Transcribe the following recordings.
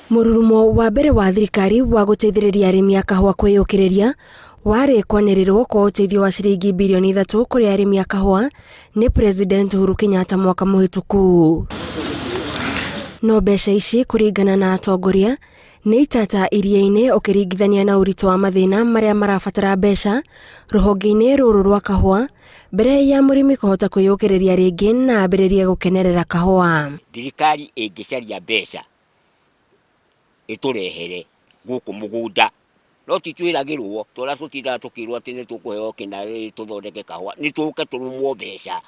Mururumo wa mbere wa thirikari wa guteithĩrĩria arĩmi a kahũa kwĩyũkĩrĩria warĩ kwanĩrĩrwo kwa ũteithio wa ciringi bilioni 3 kũrĩ arĩmi a kahũa nĩ President Uhuru Kenyatta mwaka mũhĩtũku. No mbeca ici kũringana na atongoria nĩ itata iria-inĩ ũkĩringithania na ũritũ wa mathĩna marĩa marabatara mbeca rũhonge-inĩ rũrũ rwa kahũa mbere ya mũrĩmi kũhota kwĩyũkĩrĩria rĩngĩ na ambĩrĩrie gũkenerera kahũa. Thirikari ĩngĩcaria mbeca iturehere gũkũ mũgũnda no titwĩragĩrwo tũrĩa tũtindaga tũkĩrwo atĩ nĩ tũkũheo kĩna tũthondeke kahũa nĩ tũke tũrũmwo mbeca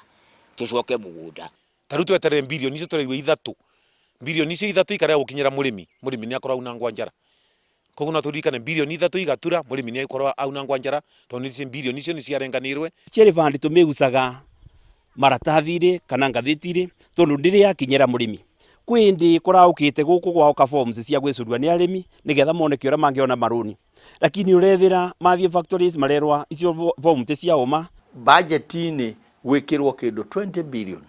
tũcoke mũgũnda. Tarĩu tweterere bilioni icio tũraigua 3 bilioni icio 3 ikarega gũkinyĩra mũrĩmi nĩ akorwo auna ngwanjara. Koguo no tũririkane bilioni 3 igatura mũrĩmi nĩ akorwo auna ngwanjara tondũ icio bilioni icio nĩ ciarenganĩrwo. Cherry fund tũmĩgucaga maratathi-inĩ kana ngathĩti-inĩ tondũ ndĩrĩ yakinyĩra mũrĩmi. Kwĩndĩ kũraũkĩte gũkũ gwao forms cia gwĩcũrua nĩ arĩmi nĩgetha moneke ũrĩa mangĩona marũni. Lakini ũrethĩra mathiĩ factories marerwa icio form te cia ũma. Budget-inĩ gwĩkĩrwo kĩndũ 20 billion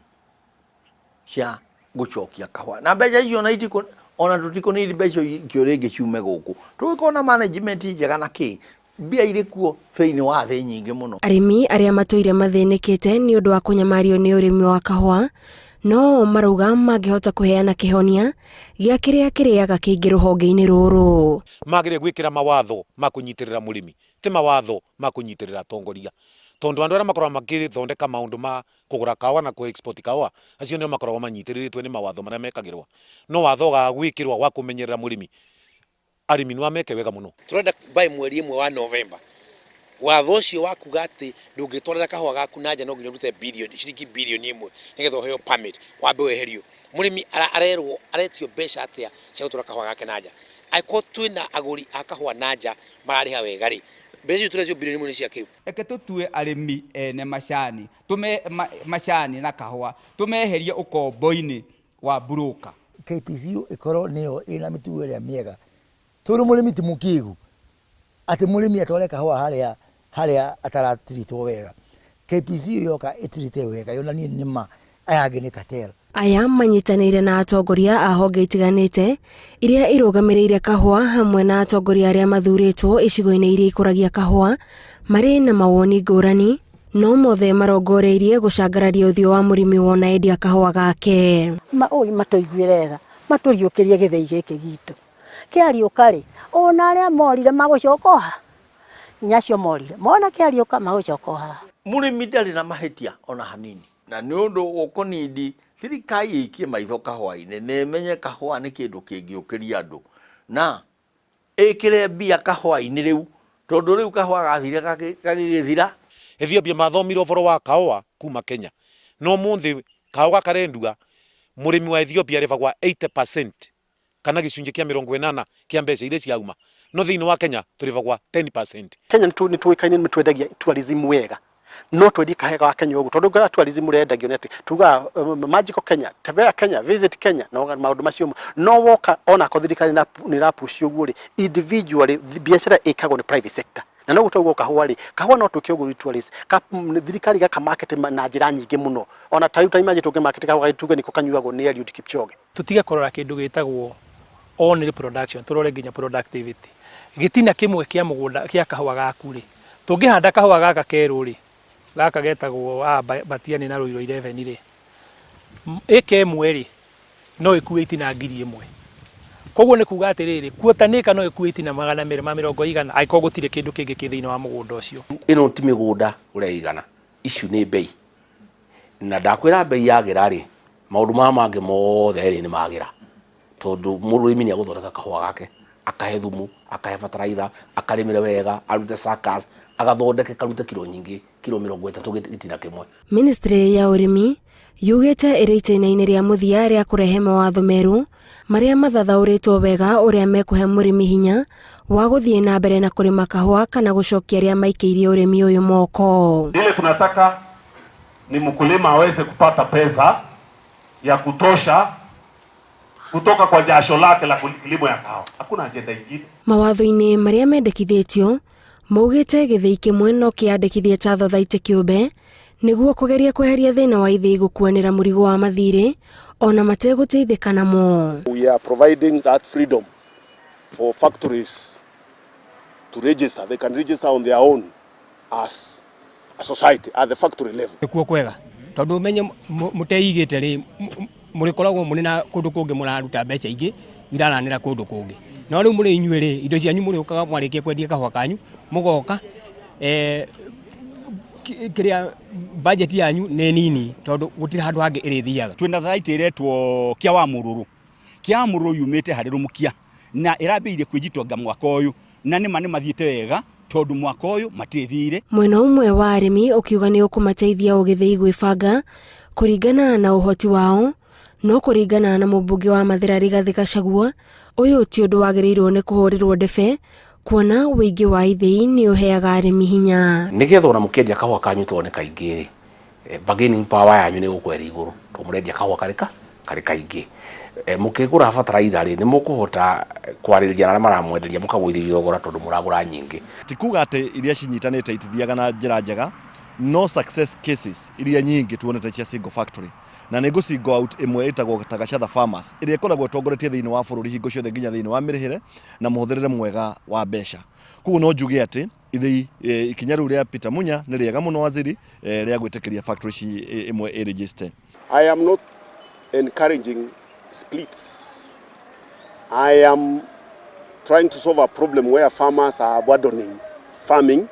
cia gũcokia kahũa. Na mbeca icio ona tũtikũnini mbeca icio rĩngĩ ciume gũkũ. Tũgĩkorwo na management njega na kĩ mbia irĩ kuo thĩinĩ wa thĩ nyingĩ mũno. Arĩmi arĩa matũire mathĩnĩkĩte nĩ ũndũ wa kũnyamario nĩ ũrĩmi wa kahũa no marauga mangĩhota kũheana kĩhonia gĩa kĩrĩaga kĩngĩ rũhonge-inĩ rũrũ. Magĩrĩire gwĩkĩra mawatho ma kũnyitĩrĩra mũrĩmi ti mawatho ma kũnyitĩrĩra atongoria. Tondũ andũ arĩa makoragwo magĩthondeka maũndũ ma kũgũra kahũa na kũ-export kahũa acio nĩo makoragwo manyitĩrĩrĩtwo nĩ mawatho marĩa mekagĩrwo. No watho ga gwĩkĩrwo wa kũmenyerera mũrĩmi arĩmi nĩ wameke wega mũno. Tũrenda by mweri 1 wa November watho ũcio wa kuga atĩ ndũngĩtwarĩra kahũa gaku na nja no nginya ũrute ciringi bilioni 1 nĩgetha ũheo permit wambe weherio. Mũrĩmi aretio mbeca atĩa cia gũtwara kahũa gake na nja. Angĩkorwo twĩna agũri a kahũa na nja mararĩha wega rĩ mbeca icio tũrecio bilioni 1 cia kĩu. Eke tũtue arĩmi ene macani macani na kahũa tũmeherie ũkombo-inĩ wa broker. KPCU ĩkorwo nĩyo ĩna mĩtugo ĩrĩa mĩega tondũ mũrĩmi ti mũkĩgu atĩ mũrĩmi atware kahũa harĩa ataratirĩtwo wega. KPCU yoka ĩtirĩte wega yonanie nĩma aya angĩ nĩ cartel. Aya manyitanĩire na atongoria a honge itiganĩte iria irũgamĩrĩire kahũa hamwe na atongoria arĩa mathurĩtwo icigo-inĩ iria ikũragia kahũa marĩ na mawoni ngũrani no mothe marongoreirie gũcangararia ũthiũ wa mũrĩmi wona endia kahũa gake. Matũiguĩre tha matũriũkĩrie gĩthei gĩkĩ gitũ kĩariũka rĩ ona arĩa morire magũcokoha nyacio morire mona kĩariũka magũcokoha. Mũrĩmi ndarĩ na mahĩtia ona hanini na nĩ ũndũ ũkũnindi thirikari ĩikie maitho kahũa-inĩ nĩ ĩmenye kahũa nĩ kĩndũ kĩngĩũkĩria andũ na ĩkĩre mbia kahũa-inĩ rĩu tondũ rĩu kahũa gathire gagĩgĩthira. Ethiopia mathomire ũhoro wa kahũa kuma Kenya no mũthĩ kahũa karendua mũrĩmi wa Ethiopia arĩbagwa 80% kana gĩcunjĩ kĩa 80 kĩa mbeca iria ciauma no thĩinĩ wa Kenya tũrĩbagwa 10%. Kenya nĩ tũĩkaine nĩ twendagia tourism wega no twendie kahũa wa Kenya ũguo tondũ gara tourism rendagio neti tuga magical Kenya tembea Kenya visit Kenya no maũndũ macio no woka ona ko thirikari nĩ rapush ũguo rĩ individually biacara ĩkagwo nĩ private sector na no gũtagwo kahũa rĩ kahũa no tũkĩo ũguo tourist thirikari gaka market na njĩra nyingĩ mũno ona time maji tũngĩ market kahũa tuge niko kanyuagwo nĩ Eliud Kipchoge. Tutige kũrora kĩndũ gĩtagwo only production tũrore nginya productivity. Gĩtina kĩmwe kĩa mũgũnda kĩa kahũa gaku rĩ tũngĩhanda kahũa gaka kerũ rĩ gaka getagwo Batiani na Rũiro 11 rĩ ĩka ĩmwe rĩ no ĩkue itina 1,000. Koguo nĩ kuga atĩrĩrĩ kuotanĩka no ĩkue itina 200 angĩkorwo gũtirĩ kĩndũ kĩngĩ kĩ thĩinĩ wa mũgũnda ũcio. Ĩno ti mĩgũnda ũreigana icu nĩ bei na ndakwĩra bei yagĩra rĩ maũndũ mangĩ mothe rĩ nĩ magĩra tondũ mũrĩmi nĩ agũthondeka kahũa gake akahe thumu akahe fertilizer akarĩmĩre wega arute suckers agathondeke karute kilo nyingĩ kilo 30 gĩtina kĩmwe. Ministry ya ũrĩmi yugĩte ĩrĩ itĩna-inĩ rĩa mũthia rĩa kũrehe mawatho merũ marĩa mathathaũrĩtwo wega ũrĩa mekũhe mũrĩmi hinya wa gũthiĩ na mbere na kũrĩma kahũa kana gũcokia arĩa maikĩirie ũrĩmi ũyũ moko. Ile tunataka ni mkulima aweze kupata pesa ya kutosha kutoka kwa jasho lake la kilimo ya kahũa. Hakuna ajenda ingine. Mawatho-inĩ marĩa mendekithĩtio maugĩte gĩthĩi kĩmwe no kĩandĩkithie ta thothaitĩ kĩũmbe nĩguo kũgeria kweheria thĩna wa ithĩi gũkuanĩra mũrigo wa mathirĩ ona mategũteithĩka namo. We are providing that freedom for factories to register. They can register on their own as a society at the factory level. Kuo kwega tondu umenye muteigite ri murikoragwo muri na kundu kungi muraruta mbeca ingi iraranira kundu kungi no riu muri inyuĩ ri indo cianyu muri ukaga mwarikia kwendia kahũa kanyu mugoka kiria budget yanyu nĩ nini tondu gutiri handu hangi irithiaga. Twina thaiti iretwo kia wa mururu yumite hari rumukia na irabiire kwijitonga mwaka uyu na nima mathiite wega tondu mwaka uyu matithire. Mwena umwe wa arimi ukiuga ni ukumateithia ugithii gwibanga kuringana na uhoti wao no kuringana na mũmbunge wa Mathira Rigathi Gachagua uyu ti undu wagĩrĩirwo ni kuhurirwo ndebe kuona wĩingĩ wa ithĩi ni uheaga arimi hinya. Nigetha ona mukendia kahũa kanyu tuone kaingĩ bargaining power yanyu ni gukwera iguru to murendia kahũa kari kaingĩ mukigura bataraitha ri ni mukuhota kwarĩrĩria na maramwenderia mukagũithĩria thogora tondu muragura nyingĩ. Tikuga atĩ iria cinyitanĩte itithiaga na njĩra njega, no success cases iria nyingĩ tuonete cia single factory na nĩ ngũcingo out ĩmwe ĩtagwo Tagashatha Farmers ĩrĩa ĩkoragwo ĩtongoretie thĩinĩ wa bũrũri hingo ciothe nginya thĩinĩ wa mĩrĩhĩre na mũhũthĩrĩre mwega wa mbeca. Koguo no njuge atĩ ithĩi ikinya rĩu rĩa Peter Munya nĩ rĩega mũno waziri rĩa gwĩtĩkĩria factory ĩmwe ĩregister. I am not encouraging splits. I am trying to solve a problem where farmers are abandoning farming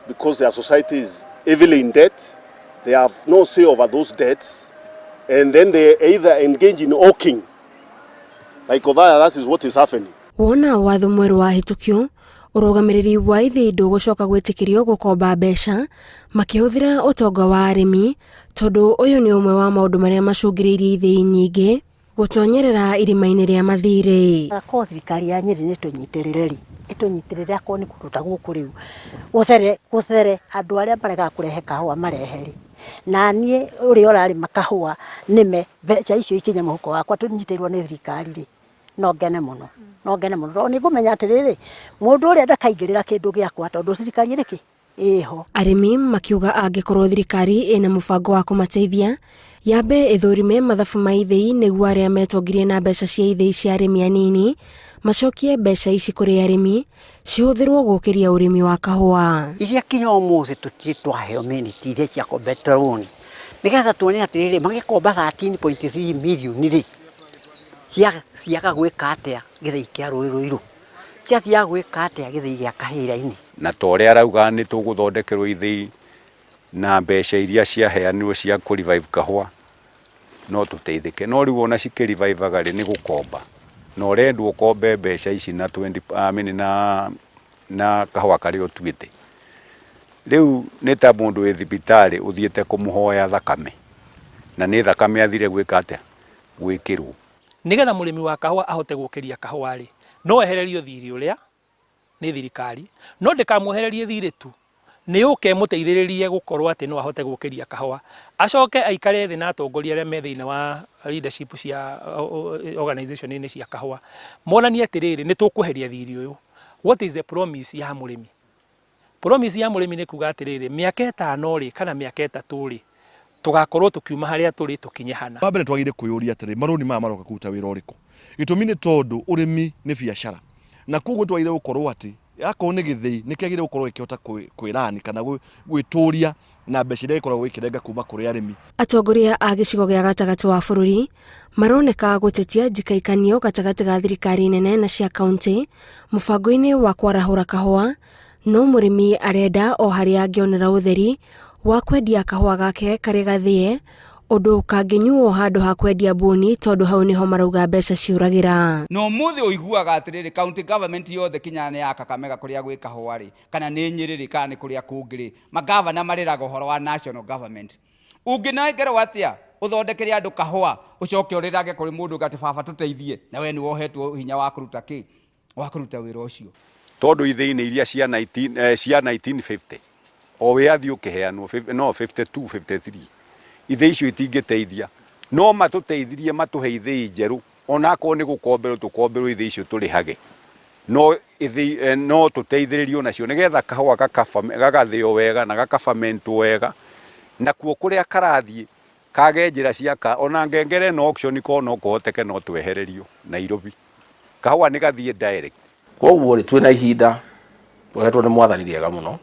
because their society is heavily in debt. They have no say over those debts, and then they either engage in hawking. Like that is what is happening. Wona watho mweru wahitukio urugamiriri wa ithĩi ndũgũcoka gwĩtĩkĩrio gũkomba mbeca makĩhũthĩra ũtonga wa arĩmi tondu ũyũ nĩ ũmwe wa maũndũ marĩa macũngĩrĩirie ithĩi nyingĩ gũtonyerera irima-inĩ rĩa mathirĩ. Ko thirikari ya Nyeri nĩ tũnyitĩrĩre ĩtũnyitĩrĩre akorwo nĩ kũndũ ta gũkũ rĩu gũthere andũ arĩa marega kũrehe kahũa marehe na niĩ ũrĩa ũrarĩma kahũa nĩme mbeca icio ikinye mũhuko wakwa tũnyitĩrĩrwo nĩ thirikari rĩ no ngene mũno nĩ ngũmenya atĩrĩrĩ mũndũ ũrĩa ndakaingĩrĩra kĩndũ gĩakwa tondu thirikari ĩrĩkĩ ĩho. Arĩmi makiuga angĩkorwo thirikari ĩna mũbango wa kũmateithia yambe ĩthũrime mathabu ma ithĩi nĩguo arĩa metongirie na mbeca cia ithĩi cia arĩmi anini macokie mbeca ici kũrĩ arĩmi cihũthĩrwo gũkĩria ũrĩmi wa kahũa. Iria kinya ũmũthĩ tũtirĩ twaheo miniti iria cia kũmbeta rũni nĩgetha tuone atĩrĩrĩ magĩkomba 13.3 mirioni rĩ ciaga gwĩka atĩa gĩthĩi kĩa rũĩ rũirũ ciathiaga gwĩka atĩa gĩthĩi gĩa kahĩra-inĩ. Na torĩa arauga nĩ tũgũthondekerwo ithĩi na mbeca iria ciaheanirwo cia kũ-revive kahũa no tũteithĩke no rĩu ona cikĩ-revive-aga rĩ nĩ gũkomba na ũrendwo ũkombe mbeca ici na 20 na kahũa karĩa ũtuĩte. Rĩu nĩ ta mũndũ wĩ thibitarĩ ũthiĩte kũmũhoya thakame na nĩ thakame athire gwĩka atĩa gwĩkĩrwo. Nigetha mũrĩmi wa kahũa ahote gũkĩria kahũa rĩ no ehererio thirĩ ũrĩa nĩ thirikari no ndĩkamwehererie thirĩ tu nĩ ũke mũteithĩrĩrie gũkorwo atĩ no ahote gũkĩria kahũa acoke aikare thĩ na atongoria arĩa me thĩinĩ wa leadership cia organization-inĩ cia kahũa monanie atĩrĩrĩ nĩ tũkweheria thirĩ ũyũ. What is the promise ya mũrĩmi? Promise ya mũrĩmi nĩ kuga atĩrĩrĩ mĩaka 5 rĩ kana mĩaka 3 rĩ tugakorwo tukiuma harĩa tũrĩ tukinye hana. Wa mbere twagire kwĩyũria atĩrĩ marũni maya maroka kũruta wĩra ũrĩkũ. Gĩtũmi nĩ tondũ ũrĩmi nĩ biacara na koguo twagire gũkorwo atĩ akorwo nĩ gĩthĩi nĩ kĩagire gũkorwo gĩkĩhota kwĩrani kana gwĩtũria na mbeca iria ikoragwo ikĩrenga kuma kũrĩ arĩmi. Atongoria a gĩcigo gĩa gatagatĩ wa bũrũri maroneka gũtetia njikaikanio gatagatĩ ga thirikari nene na cia kaunti mũbango-inĩ wa kwarahũra kahũa no mũrĩmi arenda o harĩa angĩonera ũtheri wa kwendia kahũa gake karĩ gathĩe ũndũ kangĩnyuo handũ ha kwendia mbũni tondu hau niho marauga mbeca ciũragĩra. No mũthĩ ũiguaga atĩrĩrĩ county government yothe kinya nĩ ya Kakamega kũrĩa gwĩ kahũa rĩ kana nĩ Nyeri rĩ kana nĩ kũrĩa kũngĩ rĩ magavana marĩraga ũhoro wa national government. Ũngĩnengerwo atĩa ũthondekere andũ kahũa ũcoke ũrĩrage kũrĩ mũndũ gati baba tũteithie na we nĩ wohetwo hinya wa kũruta kĩ wa kũruta wĩra ũcio. Tondũ ithĩi-inĩ iria cia 1950 o wĩathi ũkĩheanwo no 52 53 ithĩi icio itingĩteithia no matũteithirie matũhe ithĩi njerũ onakorwo nĩ gũkomberwo tũkomberwo ithĩi icio tũrĩhage no tũteithĩrĩrio nacio nĩgetha kahũa gagathĩo wega na gakabamentwo wega na kuo kũrĩa karathiĩ kage njĩra ciaka ona ngengere no auction ko no kũhoteke no twehererio Nairobi kahũa nĩ gathiĩ direct. Koguo rĩ twĩna ihinda ũretwo nĩ mwathani rĩega mũno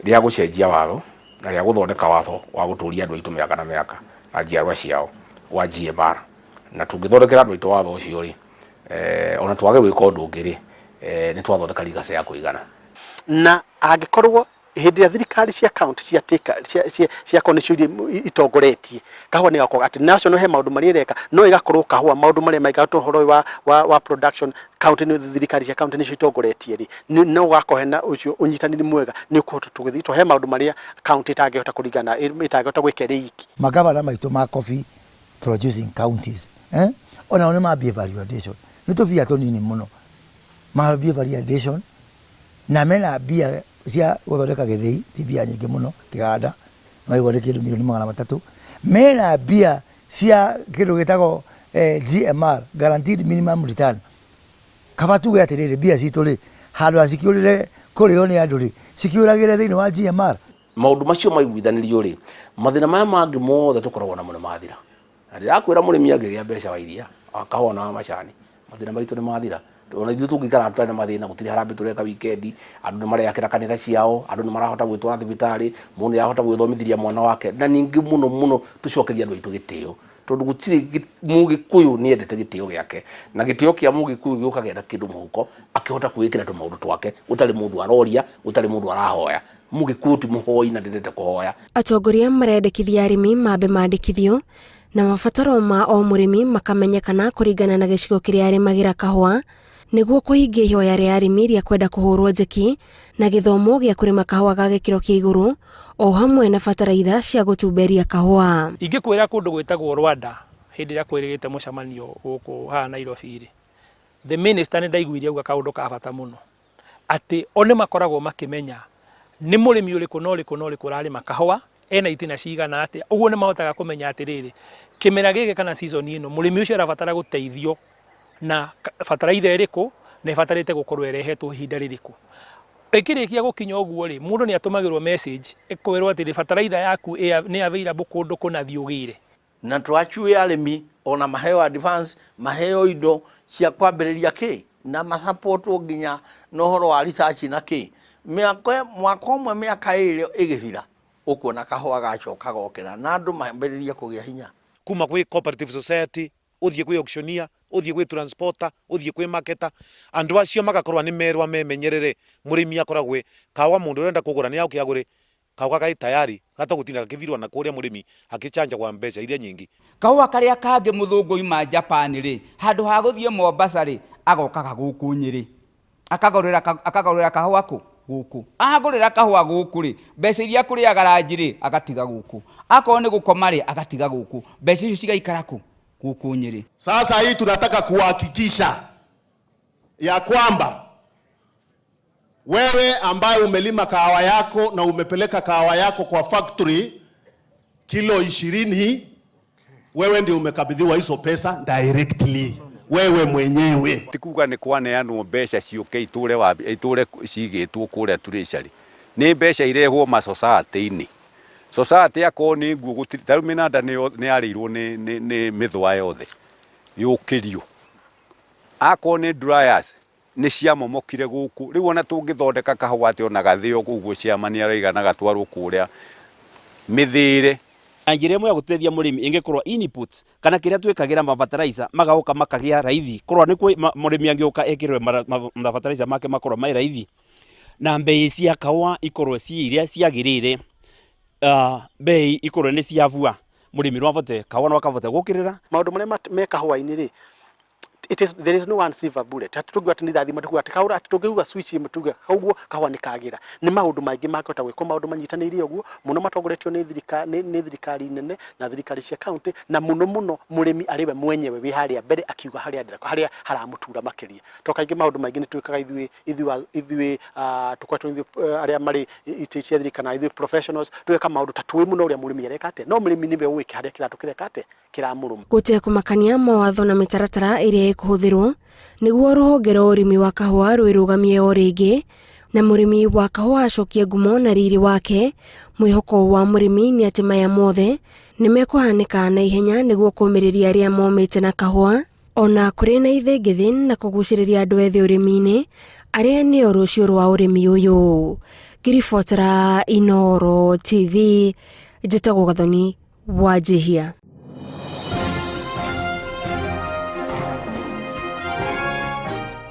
rĩa gũcenjia watho na rĩa gũthondeka watho wa gũtũria andũ aitũ mĩaka na mĩaka na njiarwa ciao wa GMR, na tũngĩthondekera andũ aitũ watho ũcio rĩ ona twage gwĩka ũndũ ũngĩ rĩ nĩ twathondeka ligacy ya kũigana. Na angĩkorwo hĩndĩ ya thirikari cia county cia konĩcio itongoretie kahũa nĩ gakorwo atĩ national he maũndũ marĩa ireka no igakorwo kahũa maũndũ marĩa maigatu horo wa production county nĩ thirikari cia county nĩcio itongoretie rĩ no gakohe na ũcio ũnyitanĩri mwega nĩ ũkũhota tũgĩthiĩ to he maũndũ marĩa county itangĩhota kũringana itangĩhota gwĩka iki. Magavana maitũ ma coffee producing counties ona nĩ mambie validation nĩ tũbia tũnini mũno mambie validation na mena bia cia gũthondeka gĩthĩi ti bia nyingĩ mũno kĩganda no igwa nĩ kĩndũ milioni 300 mena bia cia kĩndũ gĩtagwo GMR guaranteed minimum return kaba tuge atĩrĩrĩ bia citũ rĩ handũ ha cikĩũrĩre kũrĩo nĩ andũ rĩ cikĩũragĩre thĩinĩ wa GMR. Maũndũ macio maiguithanĩrio rĩ mathĩna maya mangĩ mothe tũkoragwo namo nĩ mathira. Ndĩrakwĩra mũrĩmi angĩgĩa mbeca wa iria kahũa na macani mathĩna maitũ nĩ mathira. Ona ithuĩ tũngĩikara tũtarĩ na mathĩna gũtirĩ harambĩ tũreka wikendi andũ nĩ mareakĩra kanitha ciao andũ nĩ marahota gwĩtwara thibitarĩ mũndũ nĩ arahota gwĩthomithĩria mwana wake na ningĩ mũno tũcokeria andũ aitũ gĩtĩo tondũ gũtirĩ mũgĩkũyũ nĩ endete gĩtĩo gĩake na gĩtĩo kĩa mũgĩkũyũ gĩũkagĩra kĩndũ mũhuko akĩhota kwĩkĩra tũmaũndũ twake gũtarĩ mũndũ aroria gũtarĩ mũndũ arahoya mũgĩkũyũ ti mũhoi na ndendete kũhoya. Atongoria marendekithia arĩmi mambe mandĩkithio na mabataro ma o mũrĩmi makamenyekana kũringana na gĩcigo kĩrĩa arĩmagĩra kahũa nĩguo kũhingia ihoya rĩa arĩmi rĩa kwenda kũhũrwo njeki na gĩthomo gĩa kũrĩma kahũa ga gĩkĩro kĩa igũrũ o hamwe na bataraitha cia gũtumberia kahũa. Ingĩkwĩra kũndũ gwĩtagwo Rwanda hĩndĩ ĩrĩa kwĩrĩgĩte mũcemanio gũkũ haha Nairobi rĩ the minister nĩ ndaiguire auga kaũndũ ka bata mũno atĩ o nĩ makoragwo makĩmenya nĩ mũrĩmi ũrĩkũ na ũrĩkũ ũrarĩma kahũa ena itina cigana atĩa ũguo nĩ mahotaga kũmenya atĩrĩrĩ kĩmera gĩkĩ kana season ĩno mũrĩmi ũcio arabatara gũteithio na bataraitha ĩrĩkũ na ibatarĩte gũkorwo ĩrehetwo ihinda rĩrĩkũ. Ĩkĩrĩkia gũkinya ũguo rĩ mũndũ nĩ atũmagĩrwo message ĩkwĩrwo atĩ bataraitha yaku nĩ available kũndũ kũna thiĩ ũgĩre. Na twachuĩ arĩmi ona maheo advance maheo indo cia kwambĩrĩria kĩ na masupportwo nginya no horo wa research na kĩ mwaka ũmwe mĩaka ĩrĩ ĩgĩthira ũkuona kahũa gacoka gokĩra na andũ mambĩrĩria kũgĩa hinya kuma gwĩ cooperative society ũthiĩ gwĩ auctioneer ũthiĩ gwĩ transporter ũthiĩ gwĩ marketer andũ acio magakorwo nĩ merwa memenyerere mũrĩmi akoragwo kahũa mũndũ ũrenda kũgũra nĩ aũkĩ agũre kahũa gai tayari gatagũtinda gakĩvirwo na kũrĩa mũrĩmi akĩchanja kwa mbeca iria nyingĩ. Kahũa karĩa kangĩ mũthũngũ ima Japan rĩ handũ ha gũthiĩ Mombasa rĩ agokaga gũkũ Nyĩrĩ akagũrĩra kahũa kũ gũkũ agũrĩra kahũa gũkũ rĩ mbeca iria kũrĩaga ranji rĩ agatiga gũkũ akorwo nĩ gũkoma rĩ agatiga gũkũ mbeca icio cigaikara kũ gũkũ Nyĩrĩ. Sasa hii tunataka kuhakikisha ya kwamba wewe ambaye umelima kahawa yako na umepeleka kahawa yako kwa factory kilo 20 wewe ndio umekabidhiwa hizo pesa directly wewe mwenyewe. Tikuga nĩ kwaneanwo mbeca ciũke itũre cigĩtwo kũrĩa treasury nĩ mbeca irehwo society-inĩ society akorwo nĩ nguo gũtirĩ tarĩu mĩnanda nĩ yarĩirwo nĩ mĩthwa yothe yũkĩrio akorwo nĩ dryers nĩ ciamomokire gũkũ rĩu ona tũngĩthondeka kahũa atĩ ona gathĩo ũguo ciama nĩ araiga na gatwarwo kũrĩa mĩthĩĩre. Njĩra ĩmwe ya gũteithia mũrĩmi ĩngĩkorwo inputs kana kĩrĩa twĩkagĩra mabataraitha magaũka makagĩa raithi korwo nĩ mũrĩmi angĩũka ekĩrwe mabataraitha make makorwo mai raithi na mbei cia kahũa ikorwo iria ciagĩrĩire bei ikorwo nĩ ciavua mũrĩmi no avote kahũa no akavote gũkĩrĩra. Maũndũ marĩa me kahũa-inĩ rĩ there is no one silver bullet tatugiwa atĩ nĩ thathima tugiwa atĩ kahũa atĩ tũngĩuga switch tuge ũguo kahũa nĩ kagĩra nĩ maũndũ maingĩ mangĩhota gwĩkwo maũndũ manyitanĩire ũguo mũno matongoretio nĩ thirikari nene na thirikari cia county na mũno mũrĩmi arĩ we mwenyewe wĩ harĩa mbere akiuga harĩa haramũtura makĩria to kaingĩ maũndũ maingĩ nĩ twĩkaga ithuĩ tũkwatwo arĩa marĩ itĩ cia thirikari na ithuĩ professionals twĩka maũndũ ta twĩ mũno ũrĩa mũrĩmi areka atĩ no mũrĩmi nĩwe ũĩ harĩa kĩratũ kĩreka atĩ kĩramũrũma. Gũtekũmakania mawatho na mĩtaratara ĩrĩa ĩkũhũthĩrwo nĩguo rũhonge rwa ũrĩmi wa kahũa rwĩrũgamie o rĩngĩ na mũrĩmi wa kahũa acokie ngumo na riri wake. Mwĩhoko wa mũrĩmi nĩ atĩ maya mothe nĩ mekũhanĩka na ihenya nĩguo kũmĩrĩria arĩa momĩte na kahũa ona kũrĩ na ithengethi na kũgucĩrĩria andũ ethĩ ũrĩmi-inĩ arĩa nĩo rũciũ rwa ũrĩmi ũyũ. Ngiribotera Inooro TV, njĩtagwo Gathoni Wanjihia.